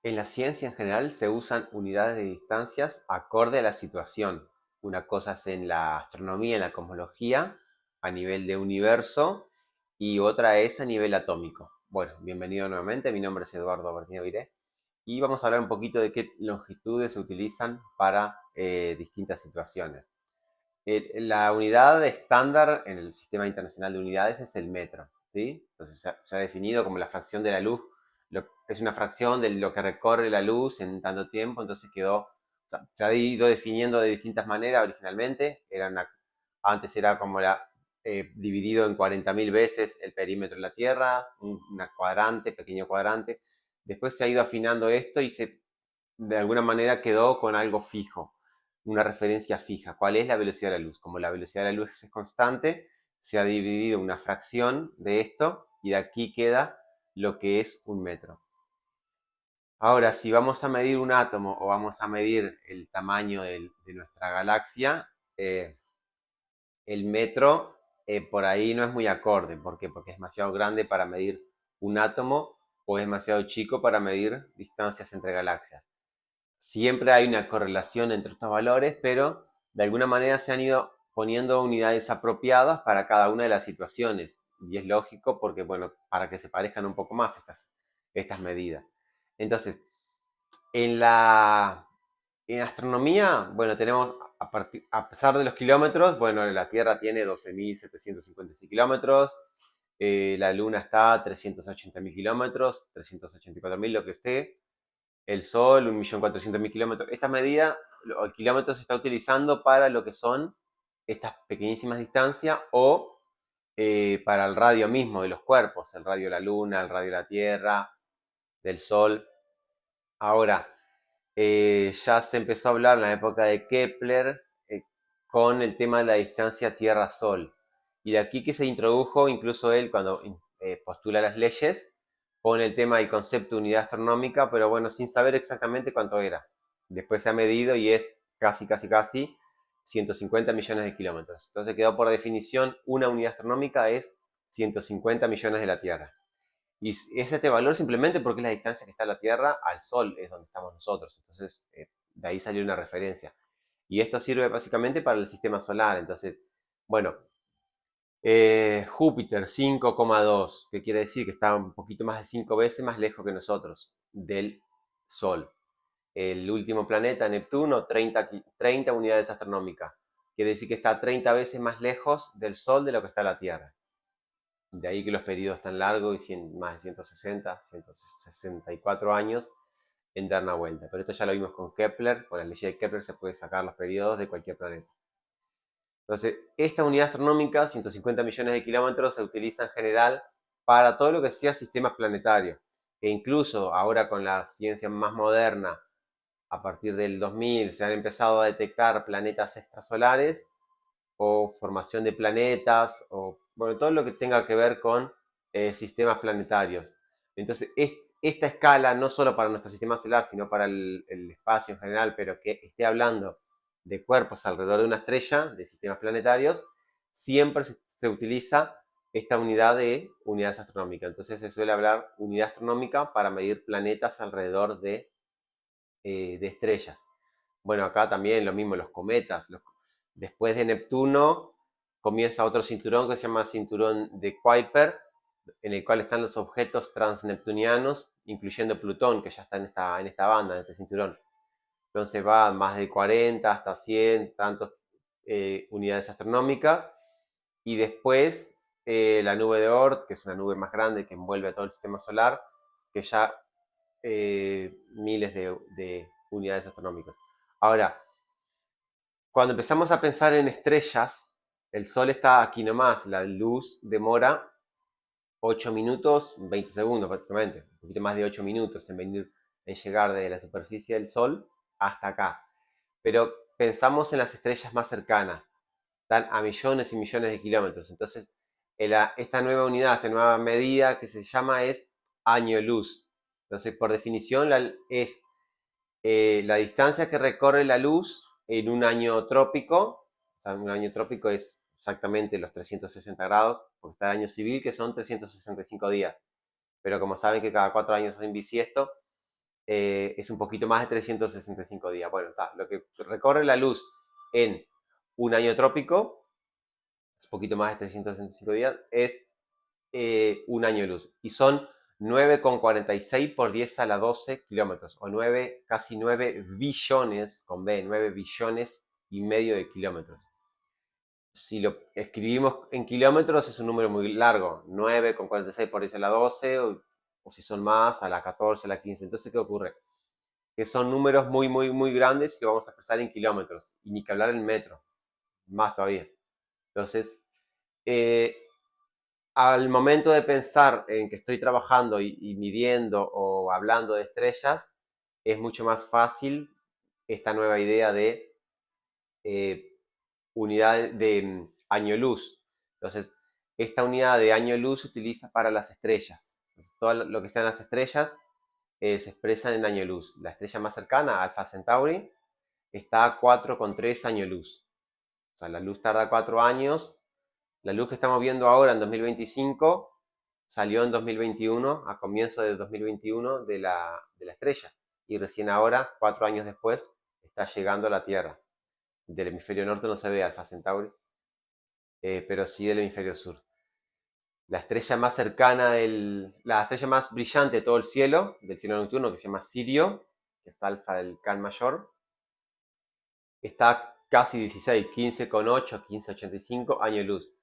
En la ciencia en general se usan unidades de distancias acorde a la situación. Una cosa es en la astronomía, en la cosmología, a nivel de universo, y otra es a nivel atómico. Bueno, bienvenido nuevamente, mi nombre es Eduardo Bertino Viré, y vamos a hablar un poquito de qué longitudes se utilizan para distintas situaciones. La unidad estándar en el Sistema Internacional de Unidades es el metro, ¿sí? Entonces se ha definido como la fracción de la luz, es una fracción de lo que recorre la luz en tanto tiempo, entonces quedó, o sea, se ha ido definiendo de distintas maneras originalmente, antes era como dividido en 40.000 veces el perímetro de la Tierra, una cuadrante, pequeño cuadrante, después se ha ido afinando esto y de alguna manera quedó con algo fijo, una referencia fija. ¿Cuál es la velocidad de la luz? Como la velocidad de la luz es constante, se ha dividido una fracción de esto y de aquí queda lo que es un metro. Ahora, si vamos a medir un átomo o vamos a medir el tamaño de nuestra galaxia, el metro por ahí no es muy acorde. ¿Por qué? Porque es demasiado grande para medir un átomo o es demasiado chico para medir distancias entre galaxias. Siempre hay una correlación entre estos valores, pero de alguna manera se han ido poniendo unidades apropiadas para cada una de las situaciones. Y es lógico porque, bueno, para que se parezcan un poco más estas medidas. Entonces, en la en astronomía, bueno, tenemos, a pesar de los kilómetros, bueno, la Tierra tiene 12.756 kilómetros, la Luna está a 380.000 kilómetros, 384.000 lo que esté, el Sol, 1.400.000 kilómetros. Esta medida, el kilómetro se está utilizando para lo que son estas pequeñísimas distancias o para el radio mismo de los cuerpos, el radio de la Luna, el radio de la Tierra, del Sol. Ahora, ya se empezó a hablar en la época de Kepler con el tema de la distancia Tierra-Sol. Y de aquí que se introdujo, incluso él cuando postula las leyes, pone el tema del concepto de unidad astronómica, pero bueno, sin saber exactamente cuánto era. Después se ha medido y es casi 150 millones de kilómetros. Entonces quedó por definición una unidad astronómica es 150 millones de la Tierra. Y es este valor simplemente porque es la distancia que está la Tierra al Sol, es donde estamos nosotros. Entonces, de ahí salió una referencia. Y esto sirve básicamente para el sistema solar. Entonces, bueno, Júpiter 5,2, que quiere decir que está un poquito más de 5 veces más lejos que nosotros del Sol. El último planeta, Neptuno, 30 unidades astronómicas. Quiere decir que está 30 veces más lejos del Sol de lo que está la Tierra. De ahí que los periodos tan largos y más de 164 años en dar una vuelta. Pero esto ya lo vimos con Kepler, con la ley de Kepler se puede sacar los periodos de cualquier planeta. Entonces, esta unidad astronómica, 150 millones de kilómetros, se utiliza en general para todo lo que sea sistemas planetarios. E incluso ahora con la ciencia más moderna, a partir del 2000, se han empezado a detectar planetas extrasolares o formación de planetas, o bueno, todo lo que tenga que ver con sistemas planetarios. Entonces, esta escala, no solo para nuestro sistema solar, sino para el espacio en general, pero que esté hablando de cuerpos alrededor de una estrella, de sistemas planetarios, siempre se utiliza esta unidad de unidades astronómicas. Entonces se suele hablar unidad astronómica para medir planetas alrededor de estrellas. Bueno, acá también lo mismo, los cometas. Después de Neptuno comienza otro cinturón que se llama cinturón de Kuiper, en el cual están los objetos transneptunianos, incluyendo Plutón, que ya está en esta banda, en este cinturón. Entonces va más de 40 hasta 100, tantos unidades astronómicas. Y después la nube de Oort, que es una nube más grande que envuelve a todo el sistema solar, que ya miles de unidades astronómicas. Ahora, cuando empezamos a pensar en estrellas, el Sol está aquí nomás, la luz demora 8 minutos, 20 segundos prácticamente, un poquito más de 8 minutos en llegar de la superficie del Sol hasta acá. Pero pensamos en las estrellas más cercanas, están a millones y millones de kilómetros. Entonces, esta nueva unidad, esta nueva medida que se llama es año luz. Entonces, por definición, es la distancia que recorre la luz en un año trópico. O sea, un año trópico es exactamente los 360 grados, porque está el año civil, que son 365 días. Pero como saben que cada 4 años hay un bisiesto, es un poquito más de 365 días. Bueno, lo que recorre la luz en un año trópico, es un poquito más de 365 días, es un año luz. Y son 9,46 por 10 a la 12 kilómetros, o casi 9 billones, con B, 9 billones y medio de kilómetros. Si lo escribimos en kilómetros es un número muy largo, 9,46 por 10 a la 12, o si son más, a la 14, a la 15. Entonces, ¿qué ocurre? Que son números muy, muy, muy grandes y lo vamos a expresar en kilómetros, y ni que hablar en metro, más todavía. Entonces, eh, al momento de pensar en que estoy trabajando y midiendo o hablando de estrellas, es mucho más fácil esta nueva idea de eh, unidad de año luz. Entonces, esta unidad de año luz se utiliza para las estrellas. Entonces, todo lo que sean las estrellas se expresan en año luz. La estrella más cercana, Alpha Centauri, está a 4,3 años luz. O sea, la luz tarda 4 años. La luz que estamos viendo ahora en 2025 salió en 2021, a comienzo de 2021, de la estrella. Y recién ahora, 4 años después, está llegando a la Tierra. Del hemisferio norte no se ve Alpha Centauri, pero sí del hemisferio sur. La estrella más cercana, la estrella más brillante de todo el cielo, del cielo nocturno, que se llama Sirio, que es Alfa del Can Mayor, está casi 16, 15,8, 15,85 años luz.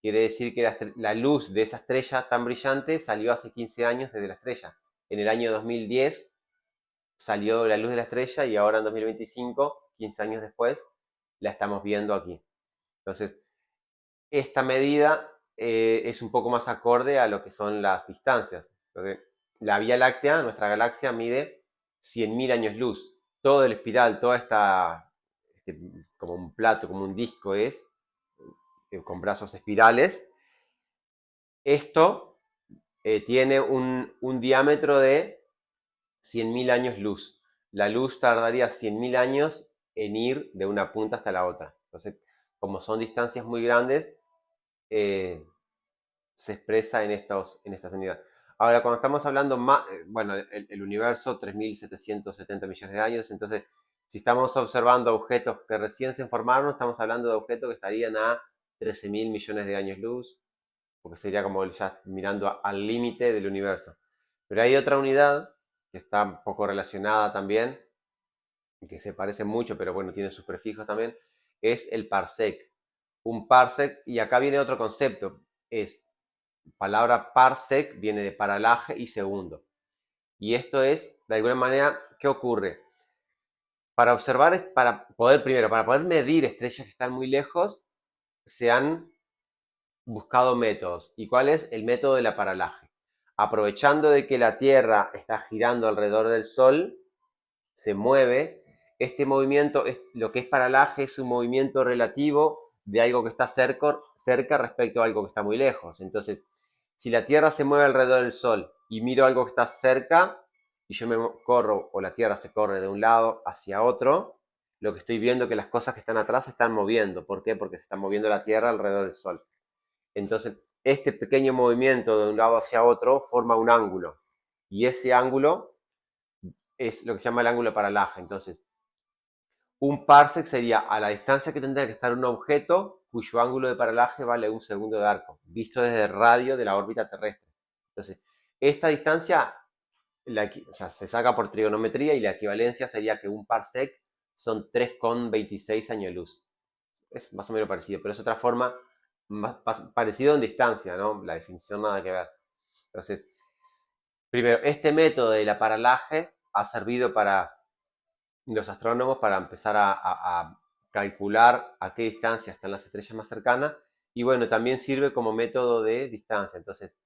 Quiere decir que la luz de esa estrella tan brillante salió hace 15 años desde la estrella. En el año 2010 salió la luz de la estrella y ahora en 2025, 15 años después, la estamos viendo aquí. Entonces, esta medida es un poco más acorde a lo que son las distancias. Entonces, la Vía Láctea, nuestra galaxia, mide 100.000 años luz. Todo el espiral, toda esta, como un plato, como un disco es, con brazos espirales. Esto tiene un diámetro de 100.000 años luz. La luz tardaría 100.000 años en ir de una punta hasta la otra. Entonces, como son distancias muy grandes, eh, se expresa en estas unidades. Ahora, cuando estamos hablando más, bueno, el universo, 3.770 millones de años, entonces, si estamos observando objetos que recién se formaron, estamos hablando de objetos que estarían a 13.000 millones de años luz, porque sería como ya mirando al límite del universo. Pero hay otra unidad que está un poco relacionada también, y que se parece mucho, pero bueno, tiene sus prefijos también, es el parsec. Un parsec, y acá viene otro concepto, es palabra parsec, viene de paralaje y segundo. Y esto es, de alguna manera, ¿qué ocurre? Para observar, para poder medir estrellas que están muy lejos, se han buscado métodos. ¿Y cuál es? El método de la paralaje. Aprovechando de que la Tierra está girando alrededor del Sol, se mueve. Este movimiento, lo que es paralaje, es un movimiento relativo de algo que está cerca respecto a algo que está muy lejos. Entonces, si la Tierra se mueve alrededor del Sol y miro algo que está cerca, y yo me corro, o la Tierra se corre de un lado hacia otro, lo que estoy viendo es que las cosas que están atrás se están moviendo. ¿Por qué? Porque se está moviendo la Tierra alrededor del Sol. Entonces, este pequeño movimiento de un lado hacia otro forma un ángulo. Y ese ángulo es lo que se llama el ángulo de paralaje. Entonces, un parsec sería a la distancia que tendría que estar un objeto cuyo ángulo de paralaje vale un segundo de arco, visto desde el radio de la órbita terrestre. Entonces, esta distancia o sea, se saca por trigonometría y la equivalencia sería que un parsec son 3,26 años luz. Es más o menos parecido, pero es otra forma más parecido en distancia, ¿no? La definición nada que ver. Entonces, primero, este método de la paralaje ha servido para los astrónomos para empezar a calcular a qué distancia están las estrellas más cercanas, y bueno, también sirve como método de distancia. Entonces,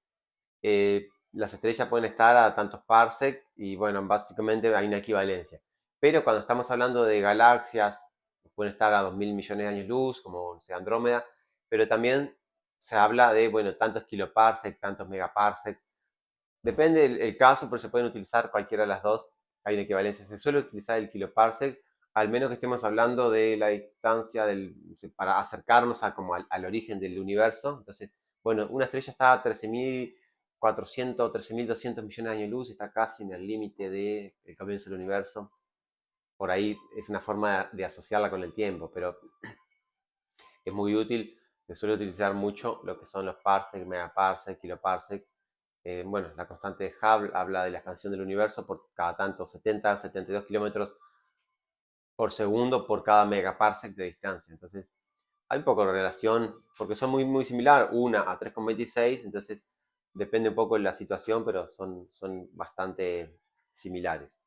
las estrellas pueden estar a tantos parsec y bueno, básicamente hay una equivalencia. Pero cuando estamos hablando de galaxias, pueden estar a 2.000 millones de años luz, como sea Andrómeda, pero también se habla de, bueno, tantos kiloparsec, tantos megaparsec. Depende del caso, pero se pueden utilizar cualquiera de las dos. Hay una equivalencia. Se suele utilizar el kiloparsec, al menos que estemos hablando de la distancia para acercarnos como al origen del universo. Entonces, bueno, una estrella está a 13.000 400, 13.200 millones de años luz, está casi en el límite del comienzo del universo. Por ahí es una forma de asociarla con el tiempo, pero es muy útil. Se suele utilizar mucho lo que son los parsec, megaparsec, kiloparsec. Bueno, la constante de Hubble habla de la expansión del universo por cada tanto 70, 72 kilómetros por segundo por cada megaparsec de distancia. Entonces, hay un poco de relación, porque son muy similar, 1 a 3,26, entonces depende un poco de la situación, pero son bastante similares.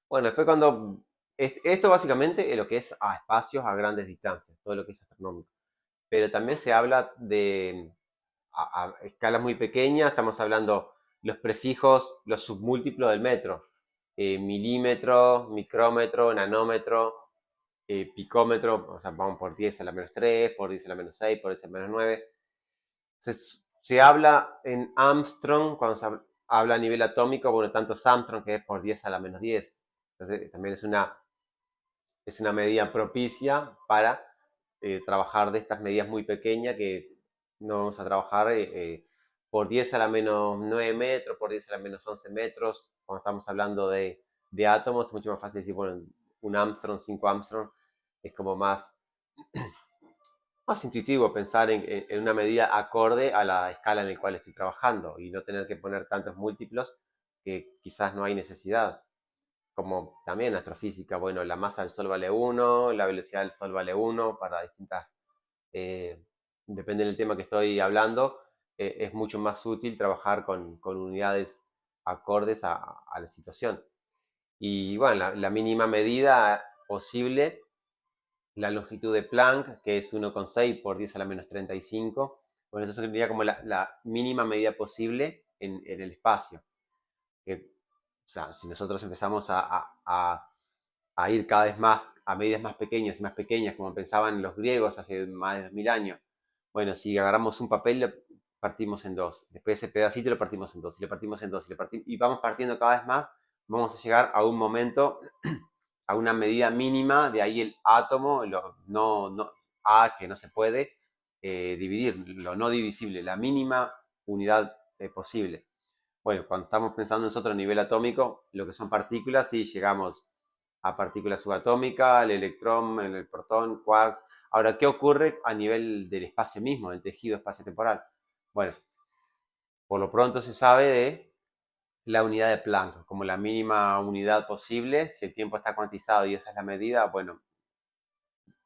Bueno, después cuando... Esto básicamente es lo que es a espacios a grandes distancias, todo lo que es astronómico. Pero también se habla de a escalas muy pequeñas, estamos hablando los prefijos, los submúltiplos del metro. Milímetro, micrómetro, nanómetro, picómetro, o sea, vamos por 10 a la menos 3, por 10 a la menos 6, por 10 a la menos 9. Se habla en Armstrong, cuando se habla a nivel atómico, bueno, tanto Armstrong que es por 10 a la menos 10. Entonces, también es una medida propicia para trabajar de estas medidas muy pequeñas que no vamos a trabajar por 10 a la menos 9 metros, por 10 a la menos 11 metros. Cuando estamos hablando de átomos, es mucho más fácil decir, bueno, un Armstrong, 5 Armstrong, es como más intuitivo pensar en una medida acorde a la escala en la cual estoy trabajando y no tener que poner tantos múltiplos que quizás no hay necesidad. Como también astrofísica, bueno, la masa del Sol vale 1, la velocidad del Sol vale 1 para distintas, eh, depende del tema que estoy hablando, es mucho más útil trabajar con unidades acordes a la situación. Y bueno, la mínima medida posible, la longitud de Planck, que es 1,6 por 10 a la menos 35. Bueno, eso sería como la mínima medida posible en el espacio. O sea, si nosotros empezamos a ir cada vez más a medidas más pequeñas y más pequeñas, como pensaban los griegos hace más de 2000 años, bueno, si agarramos un papel, lo partimos en dos. Después ese pedacito lo partimos en dos, y lo partimos en dos, y vamos partiendo cada vez más, vamos a llegar a un momento, a una medida mínima, de ahí el átomo, A, que no se puede dividir, lo no divisible, la mínima unidad posible. Bueno, cuando estamos pensando nosotros a nivel atómico, lo que son partículas, sí llegamos a partículas subatómicas, el electrón, el protón, quarks. Ahora, ¿qué ocurre a nivel del espacio mismo, del tejido espacio-temporal? Bueno, por lo pronto se sabe de la unidad de Planck como la mínima unidad posible. Si el tiempo está cuantizado y esa es la medida, bueno,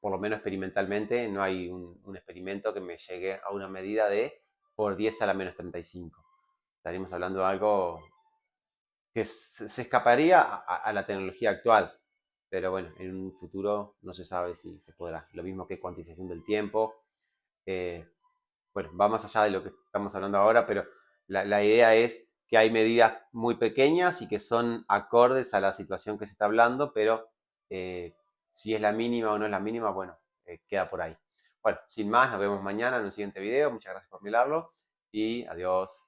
por lo menos experimentalmente, no hay un experimento que me llegue a una medida de por 10 a la menos 35. Estaríamos hablando de algo que se escaparía a la tecnología actual. Pero bueno, en un futuro no se sabe si se podrá. Lo mismo que cuantización del tiempo. Eh, bueno, va más allá de lo que estamos hablando ahora, pero la idea es que hay medidas muy pequeñas y que son acordes a la situación que se está hablando, pero si es la mínima o no es la mínima, bueno, queda por ahí. Bueno, sin más, nos vemos mañana en un siguiente video. Muchas gracias por mirarlo y adiós.